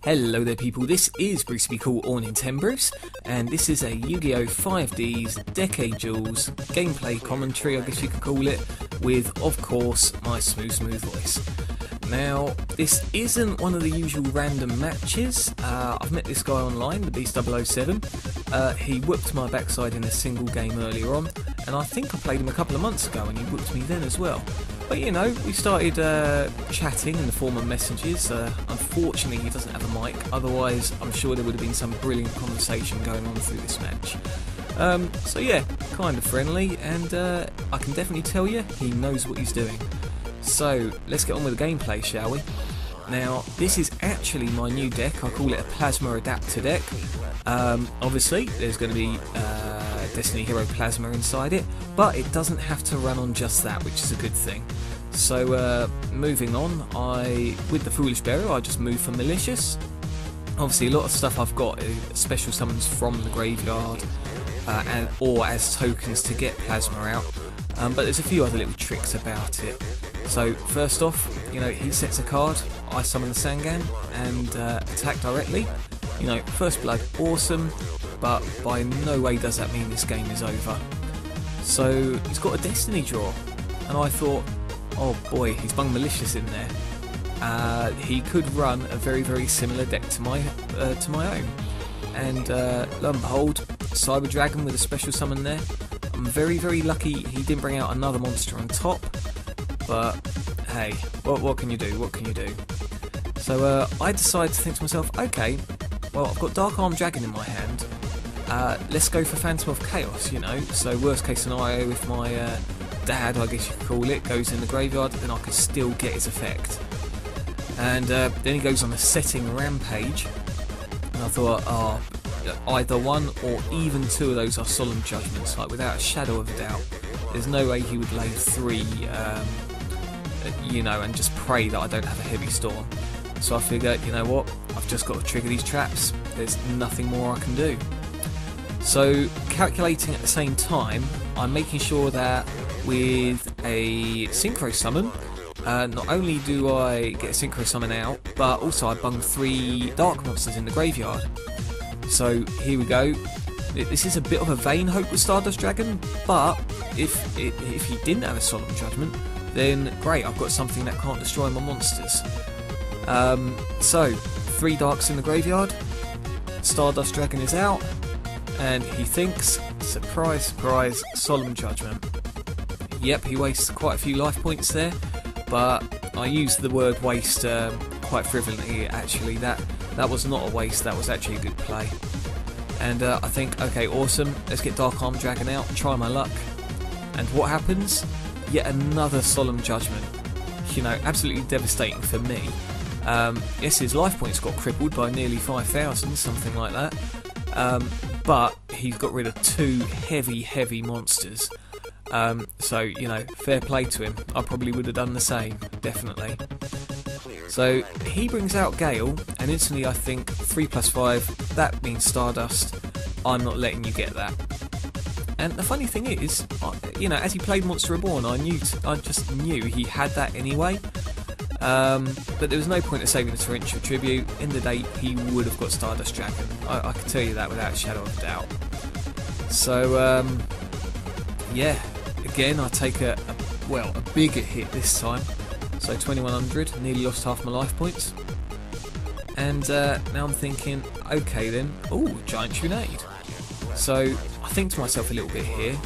Hello there people, this is Brucey or Nintendo, and this is a Yu-Gi-Oh! 5D's Decade Duels gameplay commentary, I guess you could call it, with, of course, my smooth voice. Now, this isn't one of the usual random matches. I've met this guy online, the Beast 007. He whooped my backside in a single game earlier on, and I think I played him a couple of months ago and he whooped me then as well. But you know, we started chatting in the form of messages. Unfortunately, he doesn't have a mic, otherwise I'm sure there would have been some brilliant conversation going on through this match. So yeah, kind of friendly, and I can definitely tell you, he knows what he's doing. So, let's get on with the gameplay, shall we? Now, this is actually my new deck. I call it a Plasma Adapter deck. Obviously, there's going to be Destiny Hero Plasma inside it, but it doesn't have to run on just that, which is a good thing. So, moving on, with the Foolish Burial, I just move for Malicious. Obviously, a lot of stuff I've got is special summons from the graveyard, or as tokens to get Plasma out. But there's a few other little tricks about it. So first off, you know, he sets a card, I summon the Sangan and attack directly. You know, first blood, awesome, but by no way does that mean this game is over. So he's got a Destiny draw, and I thought, oh boy, he's bung Malicious in there. He could run a very similar deck to my own. And lo and behold, Cyber Dragon with a special summon there. I'm very lucky he didn't bring out another monster on top. But hey, what can you do? What can you do? So I decided to think to myself, okay, well, I've got Dark Arm Dragon in my hand. Let's go for Phantom of Chaos, you know. So worst case scenario, if my dad, I guess you could call it, goes in the graveyard, then I could still get his effect. And then he goes on a setting Rampage, and I thought, oh, either one or even two of those are Solemn Judgments, like without a shadow of a doubt. There's no way he would lay three, you know, and just pray that I don't have a heavy storm. So I figured, you know what, I've just got to trigger these traps. There's nothing more I can do. So calculating at the same time, I'm making sure that with a Synchro Summon, not only do I get a Synchro Summon out, but also I bung 3 Dark Monsters in the graveyard. So here we go. This is a bit of a vain hope with Stardust Dragon, but if he didn't have a Solemn Judgment, then great, I've got something that can't destroy my monsters. So, 3 Darks in the graveyard, Stardust Dragon is out, and he thinks, surprise, Solemn Judgment. Yep, he wastes quite a few life points there, but I used the word waste quite frivolently actually. That was not a waste, that was actually a good play. And I think, okay, awesome, let's get Dark Arm Dragon out, try my luck. And what happens? Yet another Solemn Judgment. You know, absolutely devastating for me. Yes, his life points got crippled by nearly 5,000, something like that. But he's got rid of 2 heavy monsters. So, you know, fair play to him. I probably would have done the same, definitely. So he brings out Gale, and instantly I think 3+5, that means Stardust. I'm not letting you get that. And the funny thing is, you know, as he played Monster Reborn, I just knew he had that anyway. But there was no point of saving the Torrential Tribute. In the day, he would have got Stardust Dragon. I can tell you that without a shadow of a doubt. So yeah, again I take a bigger hit this time. So 2100, nearly lost half my life points. And now I'm thinking, okay then, ooh, Giant Trinade. So I think to myself a little bit here.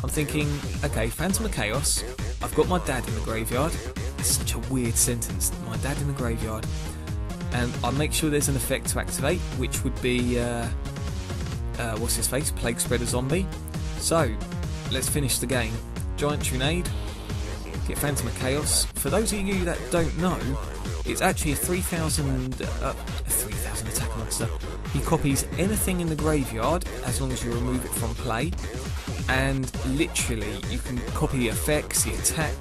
I'm thinking, okay, Phantom of Chaos, I've got my dad in the graveyard. It's such a weird sentence, my dad in the graveyard. And I make sure there's an effect to activate, which would be, what's his face, Plague Spreader Zombie. So, let's finish the game. Giant Trinade, get Phantom of Chaos. For those of you that don't know, it's actually a 3,000 attack monster. He copies anything in the graveyard as long as you remove it from play, and literally you can copy the effects, the attack,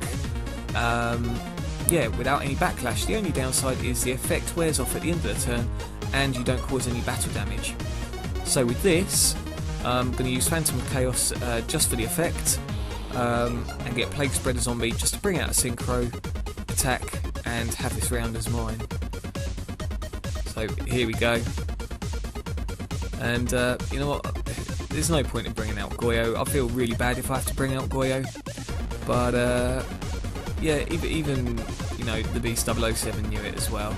yeah, without any backlash. The only downside is the effect wears off at the end of the turn and you don't cause any battle damage. So with this, I'm going to use Phantom of Chaos just for the effect, and get Plague Spreader Zombie just to bring out a Synchro, attack, and have this round as mine. So here we go. And you know what? There's no point in bringing out Goyo. I feel really bad if I have to bring out Goyo. But yeah, even you know, the Beast 007 knew it as well.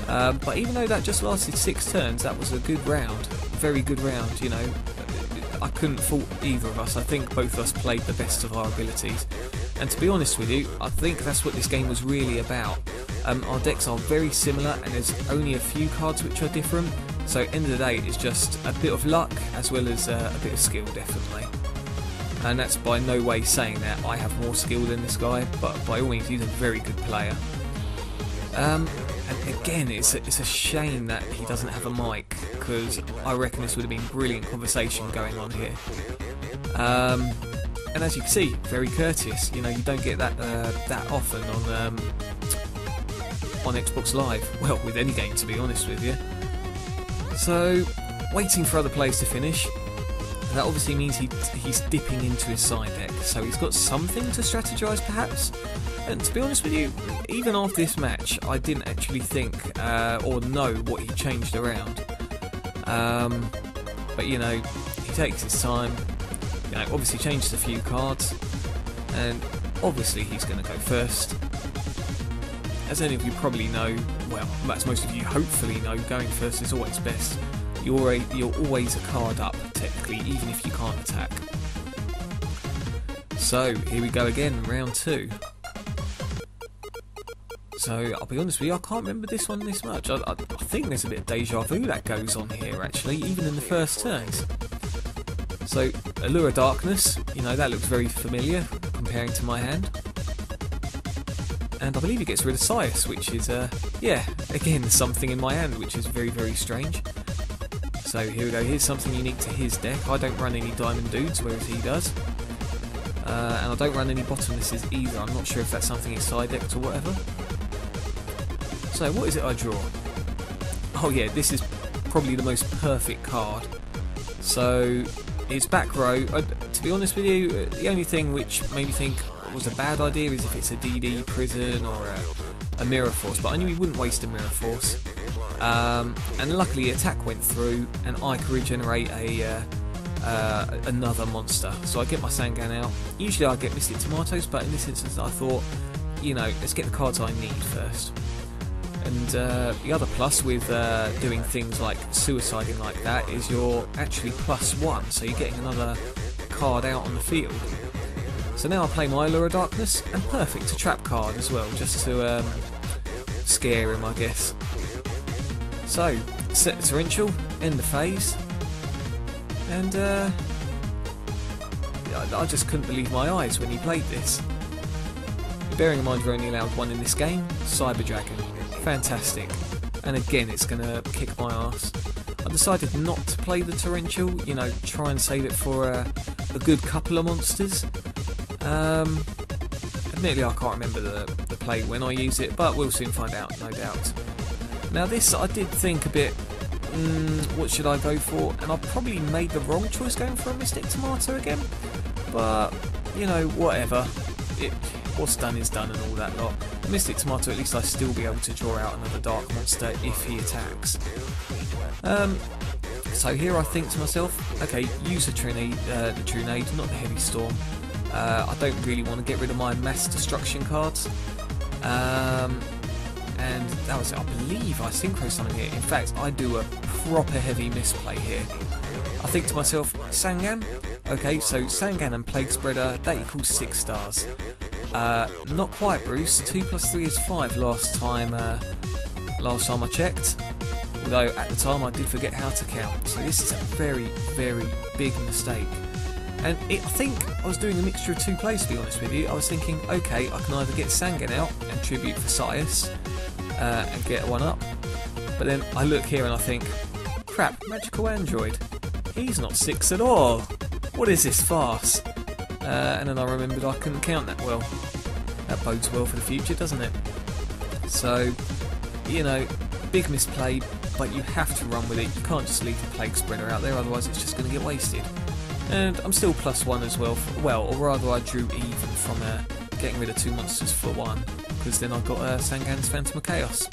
But even though that just lasted 6 turns, that was a good round. Very good round, you know. I couldn't fault either of us. I think both of us played the best of our abilities. And to be honest with you, I think that's what this game was really about. Our decks are very similar and there's only a few cards which are different. So at the end of the day, it's just a bit of luck as well as a bit of skill, definitely. And that's by no way saying that I have more skill than this guy, but by all means he's a very good player. And again, it's a shame that he doesn't have a mic, because I reckon this would have been brilliant conversation going on here. And as you can see, very courteous. You know, you don't get that that often on Xbox Live. Well, with any game, to be honest with you. So, waiting for other players to finish. That obviously means he's dipping into his side deck, so he's got something to strategise perhaps. And to be honest with you, even after this match, I didn't actually think or know what he changed around. But you know, he takes his time. You know, obviously changes a few cards, and obviously he's going to go first. As any of you probably know, well, as most of you hopefully know, going first is always best. You're always a card up, technically, even if you can't attack. So, here we go again, round 2. So, I'll be honest with you, I can't remember this one this much. I think there's a bit of deja vu that goes on here, actually, even in the first turns. So, Allure of Darkness, you know, that looks very familiar, comparing to my hand. And I believe he gets rid of Sias, which is, yeah, again, something in my hand, which is very, very strange. So here we go, here's something unique to his deck. I don't run any Diamond Dudes, whereas he does. And I don't run any Bottomlesses either. I'm not sure if that's something he's side decked or whatever. So what is it I draw? Oh yeah, this is probably the most perfect card. So it's back row. To be honest with you, the only thing which made me think was a bad idea is if it's a DD Prison or a Mirror Force, but I knew he wouldn't waste a Mirror Force. And luckily attack went through and I could regenerate another monster. So I get my Sangan out. Usually I get Mystic Tomatoes, but in this instance I thought, you know, let's get the cards I need first. And the other plus with doing things like suiciding like that is you're actually +1, so you're getting another card out on the field. So now I play my Allure of Darkness, and perfect, a trap card as well, just to scare him, I guess. So, set the torrential, end the phase, and I just couldn't believe my eyes when he played this. Bearing in mind you're only allowed one in this game, Cyber Dragon, fantastic. And again, it's going to kick my ass. I decided not to play the torrential, you know, try and save it for a good couple of monsters. Admittedly, I can't remember the play when I use it, but we'll soon find out, no doubt. Now this, I did think a bit, what should I go for? And I probably made the wrong choice going for a Mystic Tomato again. But, you know, whatever. What's done is done and all that lot. The Mystic Tomato, at least I still be able to draw out another Dark Monster if he attacks. So here I think to myself, okay, use the Trinade, not the Heavy Storm. I don't really want to get rid of my Mass Destruction cards. And that was it. I believe I synchro summon here. In fact, I do a proper heavy misplay here. I think to myself, Sangan? Okay, so Sangan and Plague Spreader, that equals 6 stars. Not quite, Bruce. 2 + 3 is 5 last time I checked. Although at the time I did forget how to count. So this is a very, very big mistake. And I think I was doing a mixture of 2 plays, to be honest with you. I was thinking, okay, I can either get Sangan out and tribute for Sias and get 1 up. But then I look here and I think, crap, Magical Android. He's not 6 at all. What is this farce? And then I remembered I couldn't count that well. That bodes well for the future, doesn't it? So, you know, big misplay, but you have to run with it. You can't just leave the Plague Spreader out there, otherwise it's just going to get wasted. And I'm still +1 as well. Or rather I drew even from getting rid of 2 monsters for 1, because then I got Sangan's Phantom of Chaos.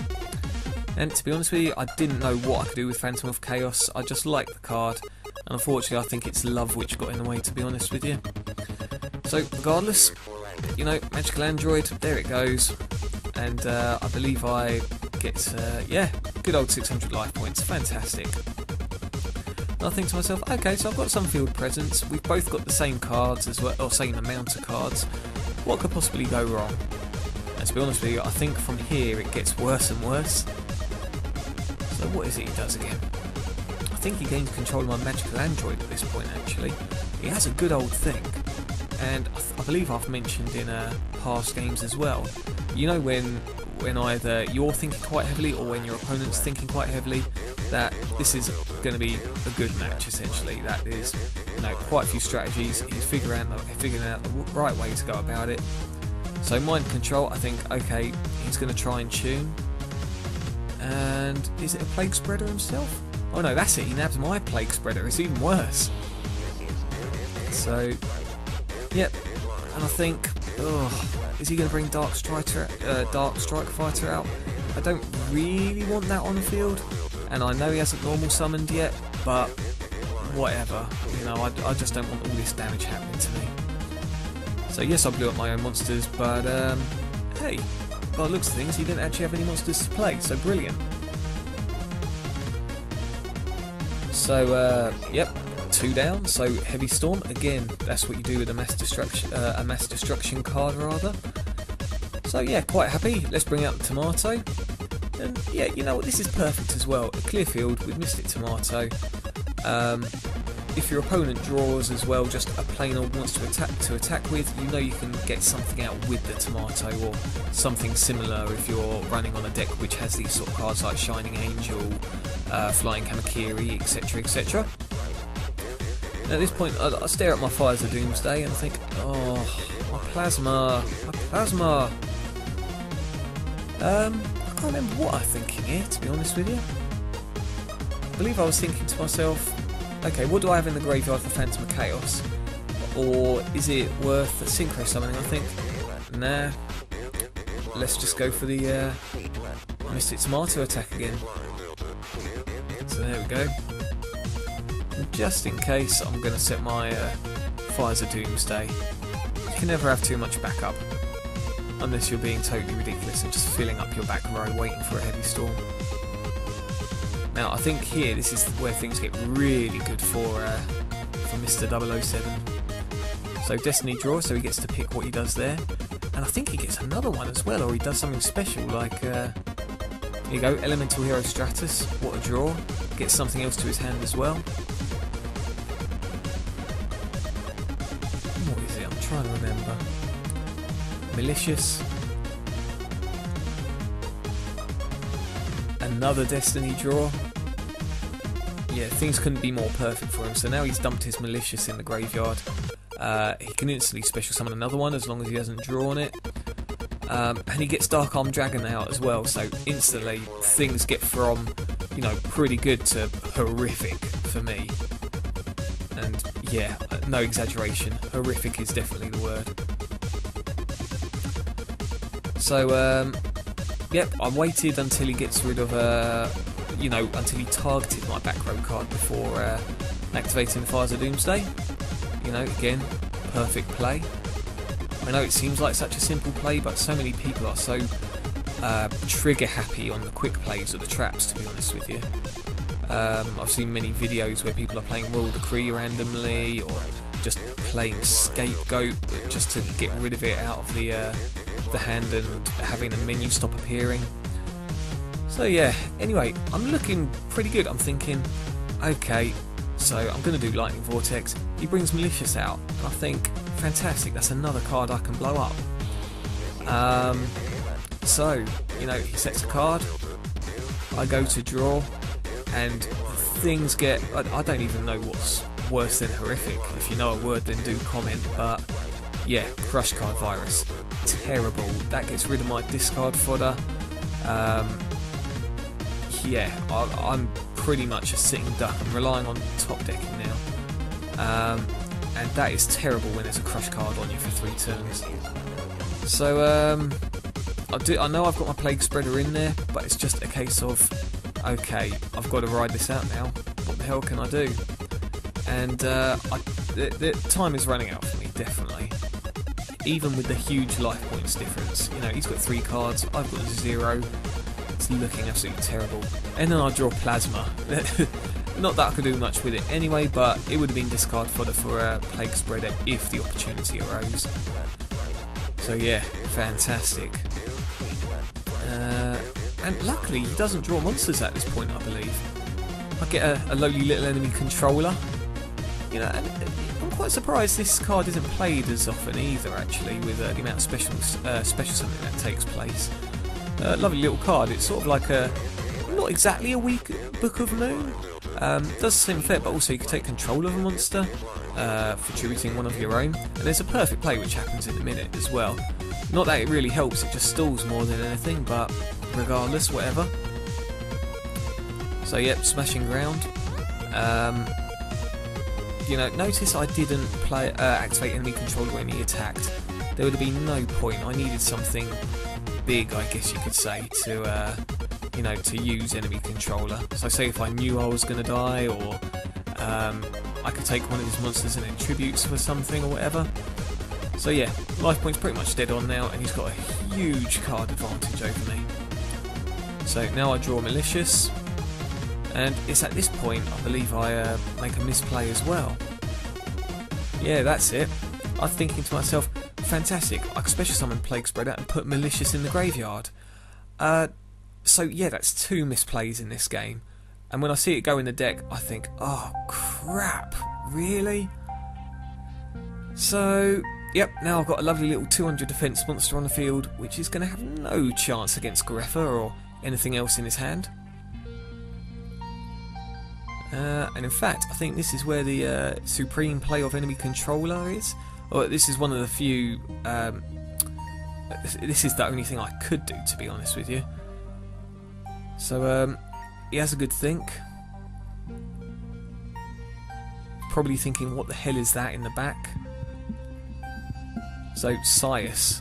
And to be honest with you, I didn't know what I could do with Phantom of Chaos. I just liked the card, and unfortunately I think it's love which got in the way, to be honest with you. So regardless, you know, Magical Android, there it goes. And I believe I get, yeah, good old 600 life points, fantastic. And I think to myself, okay, so I've got some field presence, we've both got the same cards as well, or same amount of cards. What could possibly go wrong? And to be honest with you, I think from here it gets worse and worse. So what is it he does again? I think he gains control of my Magical Android at this point, actually. He has a good old thing. And I believe I've mentioned in past games as well, you know when either you're thinking quite heavily or when your opponent's thinking quite heavily, that this is going to be a good match essentially. That is, you know, quite a few strategies, he's figuring out the right way to go about it. So mind control, I think, okay, he's going to try and tune. And is it a Plague Spreader himself? Oh no, that's it, he nabs my Plague Spreader, it's even worse. So, yep, and I think, is he going to bring Dark Strike Fighter out? I don't really want that on the field, and I know he hasn't normal summoned yet, but whatever, you know, I just don't want all this damage happening to me. So yes, I blew up my own monsters, but hey, by the looks of things, he didn't actually have any monsters to play, so brilliant. So, yep, 2 down, so Heavy Storm, again, that's what you do with a mass destruction card rather. So yeah, quite happy, let's bring out the Tomato. And yeah, you know what, this is perfect as well, a clear field with Mystic Tomato. If your opponent draws as well just a plain old monster to attack with, you know you can get something out with the Tomato, or something similar if you're running on a deck which has these sort of cards like Shining Angel, Flying Kamakiri, etc, etc. At this point I stare at my Fires of Doomsday and think, oh, my plasma. I can't remember what I'm thinking here, to be honest with you. I believe I was thinking to myself, okay, what do I have in the graveyard for Phantom of Chaos? Or is it worth the Synchro Summoning? I think, nah, let's just go for the Mystic Tomato attack again. So there we go. And just in case, I'm going to set my Fires of Doomsday. You can never have too much backup, unless you're being totally ridiculous and just filling up your back row waiting for a Heavy Storm. Now I think here this is where things get really good for Mr. 007. So Destiny Draw, so he gets to pick what he does there. And I think he gets another one as well, or he does something special like, here you go, Elemental Hero Stratus, what a draw. Gets something else to his hand as well. What is it? I'm trying to remember. Malicious. Another Destiny Draw. Yeah, things couldn't be more perfect for him. So now he's dumped his Malicious in the graveyard. He can instantly special summon another one as long as he hasn't drawn it. And he gets Dark Arm Dragon out as well. So instantly things get from, you know, pretty good to horrific for me. And yeah, no exaggeration. Horrific is definitely the word. So, yep, I waited until he gets rid of, you know, until he targeted my back row card before activating Fires of Doomsday. You know, again, perfect play. I know it seems like such a simple play, but so many people are so trigger happy on the quick plays or the traps, to be honest with you. I've seen many videos where people are playing Royal Decree randomly, or just playing Scapegoat just to get rid of it out of the hand and having the menu stop appearing. So yeah, anyway, I'm looking pretty good. I'm thinking, okay, so I'm going to do Lightning Vortex. He brings Malicious out, and I think, fantastic, that's another card I can blow up. So, you know, he sets a card, I go to draw, and things get, I don't even know what's worse than horrific. If you know a word, then do comment, but yeah, Crush Card Virus. Terrible. That gets rid of my discard fodder. Yeah, I'm pretty much a sitting duck. I'm relying on top decking now. And that is terrible when there's a crush card on you for 3 turns. So, I know I've got my Plague Spreader in there, but it's just a case of, okay, I've got to ride this out now. What the hell can I do? And the time is running out for me, definitely. Even with the huge life points difference. You know, he's got 3 cards, I've got 0. It's looking absolutely terrible. And then I draw Plasma. Not that I could do much with it anyway, but it would have been discard fodder for a Plague Spreader if the opportunity arose. So yeah, fantastic. And luckily he doesn't draw monsters at this point, I believe. I get a lowly little enemy controller. You know, and I'm quite surprised this card isn't played as often either, actually, with the amount of special something that takes place. Lovely little card. It's sort of like not exactly a weak Book of Moon. Does seem fair, but also you can take control of a monster for tributing one of your own. And there's a perfect play which happens in a minute as well. Not that it really helps, it just stalls more than anything, but regardless, whatever. So yep, smashing ground. You know, notice I didn't activate enemy control when he attacked. There would have been no point. I needed something big, I guess you could say, to you know, to use enemy controller. So say if I knew I was going to die, or I could take one of his monsters and then tributes for something or whatever. So yeah, life point's pretty much dead on now, and he's got a huge card advantage over me. So now I draw Malicious. And it's at this point, I believe, I make a misplay as well. Yeah, that's it. I'm thinking to myself, fantastic, I could special summon Plague Spreader and put Malicious in the graveyard. So yeah, that's 2 misplays in this game. And when I see it go in the deck, I think, oh crap, really? So, yep, now I've got a lovely little 200 defense monster on the field, which is going to have no chance against Greffa or anything else in his hand. And in fact, I think this is where the supreme play of enemy controller is. Or this is one of the few. This is the only thing I could do, to be honest with you. So he has a good think. Probably thinking, what the hell is that in the back? So Sias.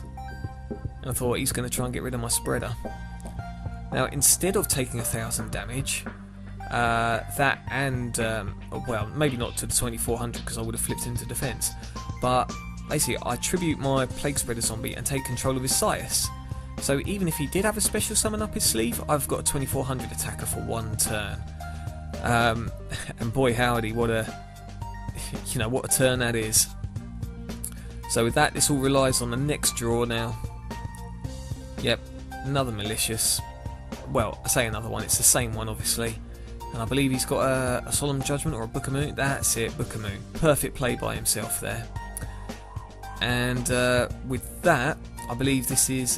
And I thought he's going to try and get rid of my spreader. Now instead of taking 1000 damage. That and, well, maybe not to the 2400 because I would have flipped into defense, but basically I tribute my Plague Spreader zombie and take control of his Sias. So even if he did have a special summon up his sleeve, I've got a 2400 attacker for 1 turn. And boy howdy, what a turn that is. So with that, this all relies on the next draw now. Yep, another Malicious. Well, I say another one, it's the same one obviously. And I believe he's got a Solemn Judgment or a Book of Moon. That's it, Book of Moon. Perfect play by himself there. And with that, I believe this is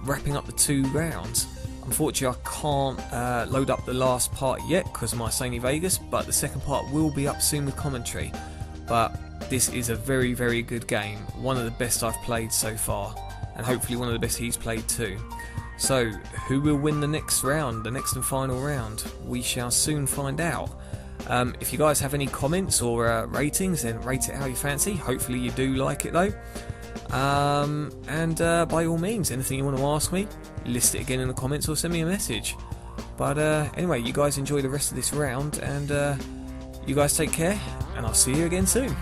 wrapping up the 2 rounds. Unfortunately, I can't load up the last part yet because of my Sony Vegas, but the second part will be up soon with commentary. But this is a very, very good game. One of the best I've played so far. And hopefully one of the best he's played too. So, who will win the next round, the next and final round? We shall soon find out. If you guys have any comments or ratings, then rate it how you fancy. Hopefully you do like it though. And by all means, anything you want to ask me, list it again in the comments or send me a message. But anyway, you guys enjoy the rest of this round, and you guys take care, and I'll see you again soon.